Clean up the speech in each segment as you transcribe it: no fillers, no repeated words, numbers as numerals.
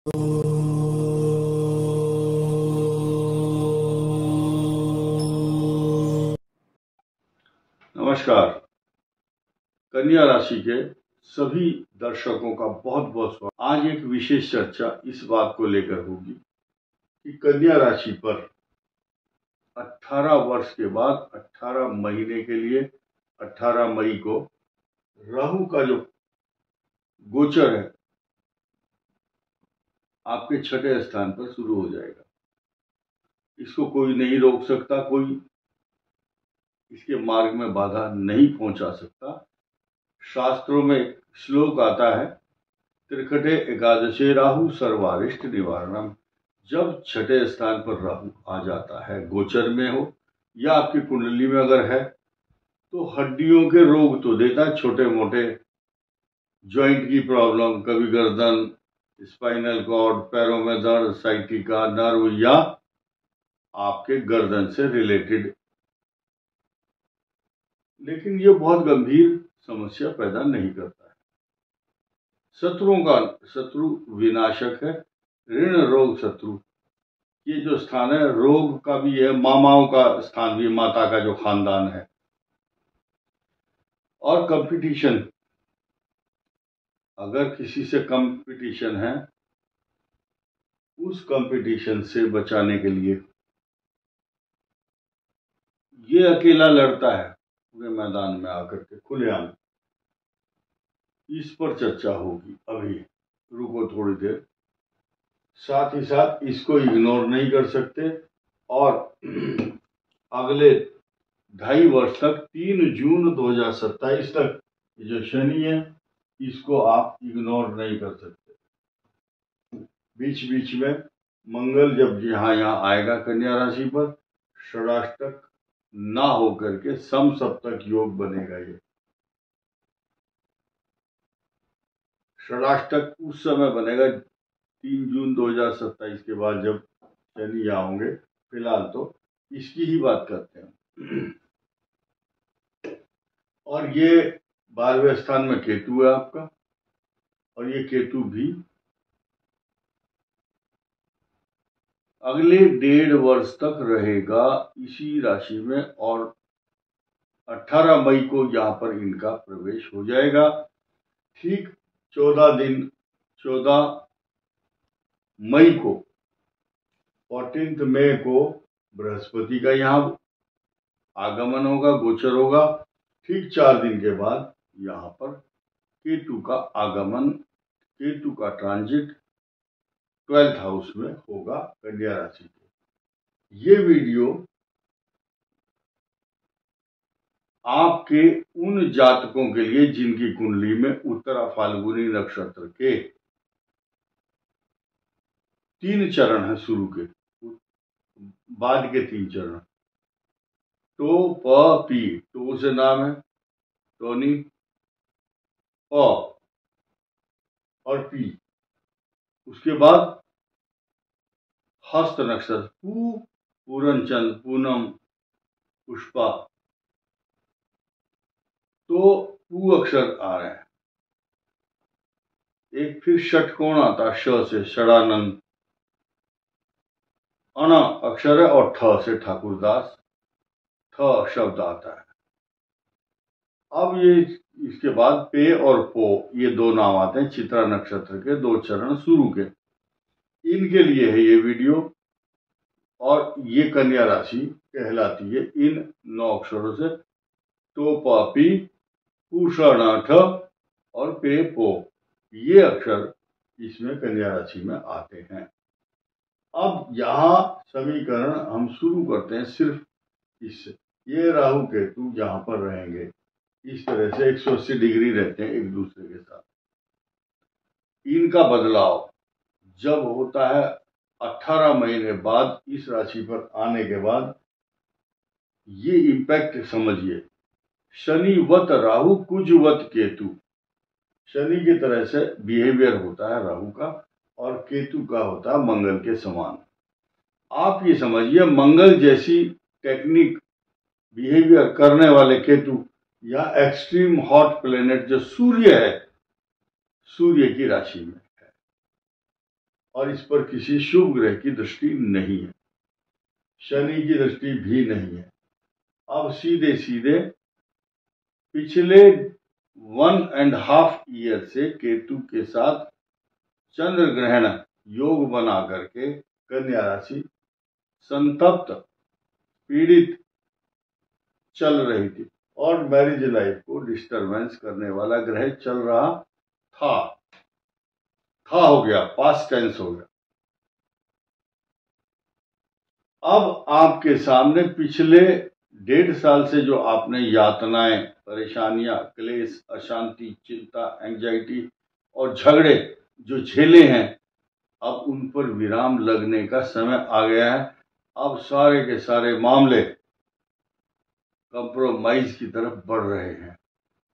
नमस्कार। कन्या राशि के सभी दर्शकों का बहुत बहुत स्वागत। आज एक विशेष चर्चा इस बात को लेकर होगी कि कन्या राशि पर 18 वर्ष के बाद 18 महीने के लिए 18 मई को राहु का जो गोचर है आपके छठे स्थान पर शुरू हो जाएगा। इसको कोई नहीं रोक सकता, कोई इसके मार्ग में बाधा नहीं पहुंचा सकता। शास्त्रों में एक श्लोक आता है, त्रिकटे एकादशे राहु सर्वारिष्ट निवारणम। जब छठे स्थान पर राहु आ जाता है, गोचर में हो या आपकी कुंडली में अगर है, तो हड्डियों के रोग तो देता है, छोटे मोटे जॉइंट की प्रॉब्लम, कभी गर्दन, स्पाइनल कॉर्ड, पैरों में दर्द, साइटिका, नर्व या आपके गर्दन से रिलेटेड, लेकिन ये बहुत गंभीर समस्या पैदा नहीं करता है। शत्रु विनाशक है। ऋण रोग शत्रु, ये जो स्थान है रोग का भी है, मामाओं का स्थान भी, माता का जो खानदान है। और कंपटीशन, अगर किसी से कंपटीशन है, उस कंपटीशन से बचाने के लिए ये अकेला लड़ता है पूरे मैदान में आकर के खुलेआम। इस पर चर्चा होगी, अभी रुको थोड़ी देर। साथ ही साथ इसको इग्नोर नहीं कर सकते। और अगले 2.5 वर्ष तक 3 जून 2027 तक जो शनि है, इसको आप इग्नोर नहीं कर सकते। बीच बीच में मंगल जब यहाँ आएगा कन्या राशि पर, षडाष्टक ना होकर के सम सप्तक योग बनेगा। ये षडाष्टक उस समय बनेगा 3 जून 2027 के बाद, जब शनि यहाँ होंगे। फिलहाल तो इसकी ही बात करते हैं। और ये 12वें स्थान में केतु है आपका, और ये केतु भी अगले 1.5 वर्ष तक रहेगा इसी राशि में। और 18 मई को यहाँ पर इनका प्रवेश हो जाएगा। ठीक 14 मई को, 14 मई को बृहस्पति का यहाँ आगमन होगा, गोचर होगा। ठीक 4 दिन के बाद यहाँ पर केतु का आगमन, केतु का ट्रांजिट 12th हाउस में होगा कन्या राशि के। ये वीडियो आपके उन जातकों के लिए जिनकी कुंडली में उत्तरा फाल्गुनी नक्षत्र के 3 चरण है, शुरू के बाद के 3 चरण। टो प पी, टो से नाम है टोनी, प और पी, उसके बाद हस्त नक्षत्र पू, पूरनचंद, पूनम, पुष्पा, तो पू अक्षर आ रहे हैं। एक फिर षटकोण आता श से, षडानंद, अण अक्षर है, और ठ से ठाकुरदास, ठ शब्द आता है। अब ये इसके बाद पे और पो, ये 2 नाम आते हैं चित्रा नक्षत्र के 2 चरण शुरू के। इनके लिए है ये वीडियो। और ये कन्या राशि कहलाती है इन 9 अक्षरों से, तो पापी, पूषणाठ और पे पो, ये अक्षर इसमें कन्या राशि में आते हैं। अब यहाँ समीकरण हम शुरू करते हैं सिर्फ इससे। ये राहु केतु जहां पर रहेंगे, इस तरह से 180 डिग्री रहते हैं एक दूसरे के साथ। इनका बदलाव जब होता है 18 महीने बाद, इस राशि पर आने के बाद, ये इंपैक्ट समझिए। शनिवत राहु कुजवत केतु, शनि की तरह से बिहेवियर होता है राहु का, और केतु का होता है मंगल के समान। आप ये समझिए, मंगल जैसी टेक्निक बिहेवियर करने वाले केतु या एक्सट्रीम हॉट प्लेनेट जो सूर्य है, सूर्य की राशि में है। और इस पर किसी शुभ ग्रह की दृष्टि नहीं है, शनि की दृष्टि भी नहीं है। अब सीधे सीधे पिछले 1.5 ईयर से केतु के साथ चंद्र ग्रहण योग बना करके कन्या राशि संतप्त पीड़ित चल रही थी और मैरिज लाइफ को डिस्टरबेंस करने वाला ग्रह चल रहा था हो गया, पास्ट टेंस हो गया। अब आपके सामने पिछले 1.5 साल से जो आपने यातनाएं, परेशानियां, क्लेश, अशांति, चिंता, एंजाइटी और झगड़े जो झेले हैं, अब उन पर विराम लगने का समय आ गया है। अब सारे के सारे मामले कंप्रोमाइज की तरफ बढ़ रहे हैं।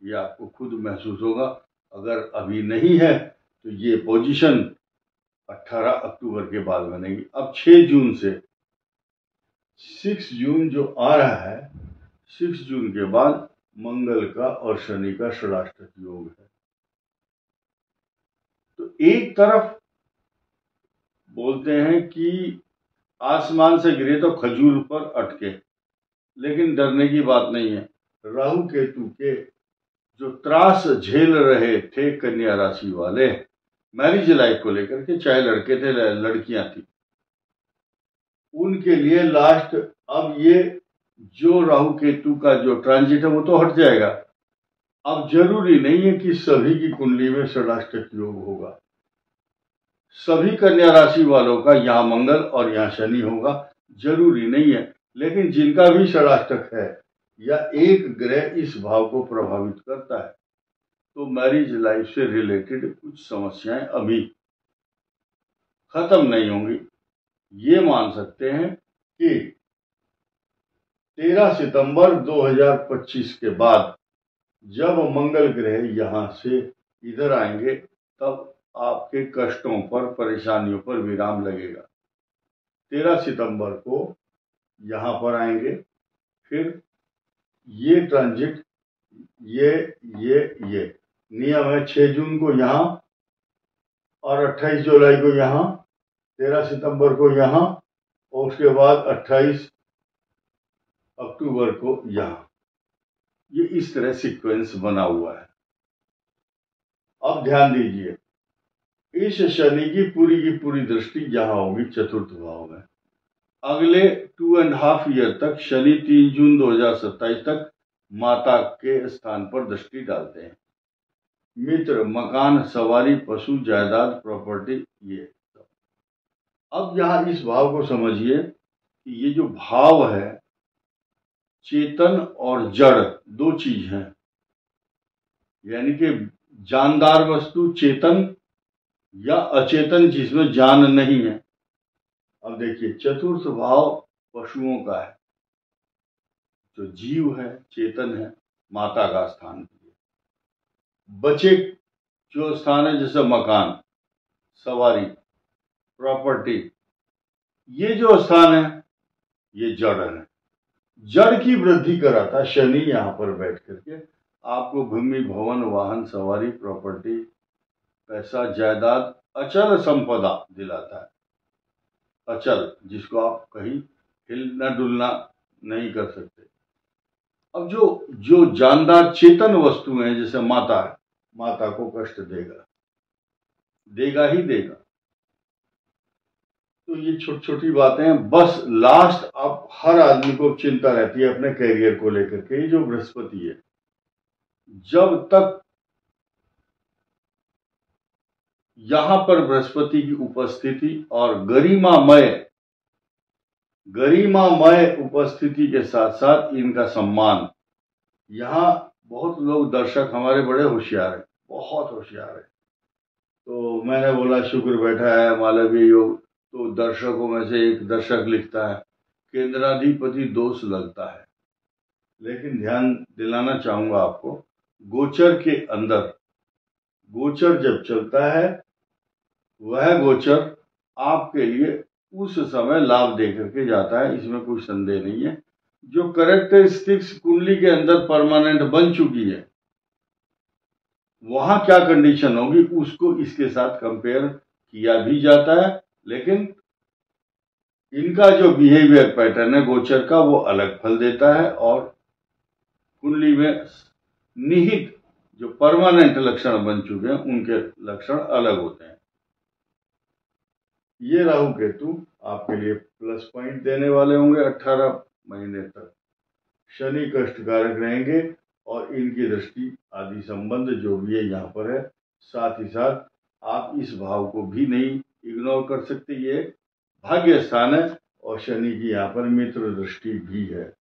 ये आपको खुद महसूस होगा। अगर अभी नहीं है तो ये पोजीशन 18 अक्टूबर के बाद बनेगी। अब 6 जून से 6 जून जो आ रहा है, 6 जून के बाद मंगल का और शनि का षडाष्टक योग है। तो एक तरफ बोलते हैं कि आसमान से गिरे तो खजूर पर अटके, लेकिन डरने की बात नहीं है। राहु केतु के जो त्रास झेल रहे थे कन्या राशि वाले मैरिज लाइफ को लेकर के, चाहे लड़के थे लड़कियां थी, उनके लिए लास्ट अब ये जो राहु केतु का जो ट्रांजिट है वो तो हट जाएगा। अब जरूरी नहीं है कि सभी की कुंडली में षडाष्टक योग होगा। सभी कन्या राशि वालों का यहाँ मंगल और यहाँ शनि होगा, जरूरी नहीं है। लेकिन जिनका भी षडाष्टक है या एक ग्रह इस भाव को प्रभावित करता है, तो मैरिज लाइफ से रिलेटेड कुछ समस्याएं अभी खत्म नहीं होंगी। ये मान सकते हैं कि 13 सितंबर 2025 के बाद जब मंगल ग्रह यहां से इधर आएंगे, तब आपके कष्टों पर, परेशानियों पर विराम लगेगा। 13 सितंबर को यहां पर आएंगे, फिर ये ट्रांजिट ये नियम है 6 जून को यहां और 28 जुलाई को यहां, 13 सितंबर को यहां और उसके बाद 28 अक्टूबर को यहां। ये इस तरह सीक्वेंस बना हुआ है। अब ध्यान दीजिए, इस शनि की पूरी दृष्टि यहां होगी चतुर्थ भाव में। अगले 2.5 ईयर तक शनि 3 जून 2027 तक माता के स्थान पर दृष्टि डालते हैं। मित्र, मकान, सवारी, पशु, जायदाद, प्रॉपर्टी, ये सब। अब यहां इस भाव को समझिए कि ये जो भाव है, चेतन और जड़ दो चीज हैं। यानी कि जानदार वस्तु चेतन या अचेतन जिसमें जान नहीं है। अब देखिए, चतुर्थ भाव पशुओं का है, जो जीव है, चेतन है, माता का स्थान है। बचे जो स्थान है, जैसे मकान, सवारी, प्रॉपर्टी, ये जो स्थान है ये जड़ है। जड़ की वृद्धि कराता शनि यहां पर बैठ करके आपको भूमि, भवन, वाहन, सवारी, प्रॉपर्टी, पैसा, जायदाद, अचल संपदा दिलाता है। अचल जिसको आप कहीं हिलना डुलना नहीं कर सकते। अब जो जानदार चेतन वस्तु है, जैसे माता है, माता को कष्ट देगा ही देगा। तो ये छोटी छोटी बातें हैं। बस लास्ट अब हर आदमी को चिंता रहती है अपने कैरियर को लेकर के। ये जो बृहस्पति है, जब तक यहां पर बृहस्पति की उपस्थिति और गरिमामय उपस्थिति के साथ साथ इनका सम्मान, यहाँ बहुत लोग दर्शक हमारे बड़े होशियार हैं, बहुत होशियार है। तो मैंने बोला शुक्र बैठा है मालवीय योग, तो दर्शकों में से एक दर्शक लिखता है केंद्राधिपति दोष लगता है। लेकिन ध्यान दिलाना चाहूंगा आपको, गोचर के अंदर गोचर जब चलता है, वह गोचर आपके लिए उस समय लाभ दे करके जाता है, इसमें कोई संदेह नहीं है। जो कैरेक्टरिस्टिक्स कुंडली के अंदर परमानेंट बन चुकी है, वहां क्या कंडीशन होगी उसको इसके साथ कंपेयर किया भी जाता है, लेकिन इनका जो बिहेवियर पैटर्न है गोचर का वो अलग फल देता है, और कुंडली में निहित जो परमानेंट लक्षण बन चुके हैं उनके लक्षण अलग होते हैं। ये राहु केतु आपके लिए प्लस पॉइंट देने वाले होंगे 18 महीने तक। शनि कष्टकारक रहेंगे और इनकी दृष्टि आदि संबंध जो भी है यहाँ पर है। साथ ही साथ आप इस भाव को भी नहीं इग्नोर कर सकते, ये भाग्य स्थान है और शनि की यहाँ पर मित्र दृष्टि भी है।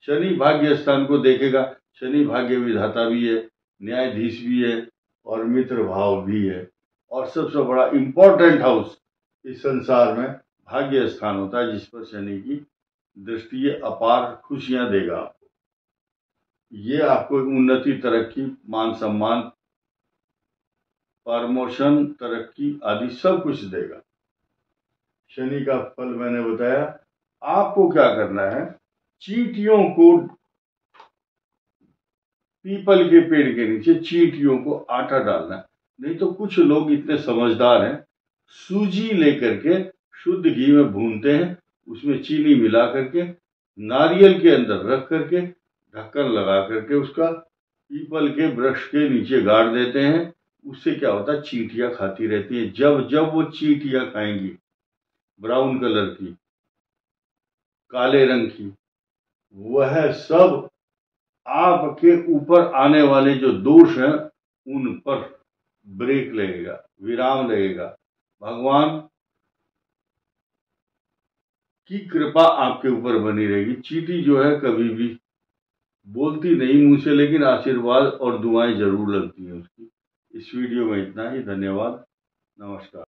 शनि भाग्य स्थान को देखेगा, शनि भाग्य विधाता भी है, न्यायाधीश भी है और मित्र भाव भी है। और सबसे बड़ा इंपॉर्टेंट हाउस इस संसार में भाग्य स्थान होता है, जिस पर शनि की दृष्टि ये अपार खुशियां देगा आपको। ये आपको उन्नति, तरक्की, मान सम्मान, प्रमोशन, तरक्की आदि सब कुछ देगा। शनि का फल मैंने बताया। आपको क्या करना है, चींटियों को, पीपल के पेड़ के नीचे चींटियों को आटा डालना है। नहीं तो कुछ लोग इतने समझदार हैं, सूजी लेकर के शुद्ध घी में भूनते हैं, उसमें चीनी मिला करके नारियल के अंदर रख करके ढक्कन लगा करके उसका पीपल के वृक्ष के नीचे गाड़ देते हैं। उससे क्या होता है, चींटियां खाती रहती है। जब जब वो चींटियां खाएंगी ब्राउन कलर की, काले रंग की, वह सब आपके ऊपर आने वाले जो दोष हैं उन पर ब्रेक लगेगा, विराम लगेगा। भगवान की कृपा आपके ऊपर बनी रहेगी। चींटी जो है कभी भी बोलती नहीं मुंह से, लेकिन आशीर्वाद और दुआएं जरूर लगती हैं उसकी। इस वीडियो में इतना ही। धन्यवाद, नमस्कार।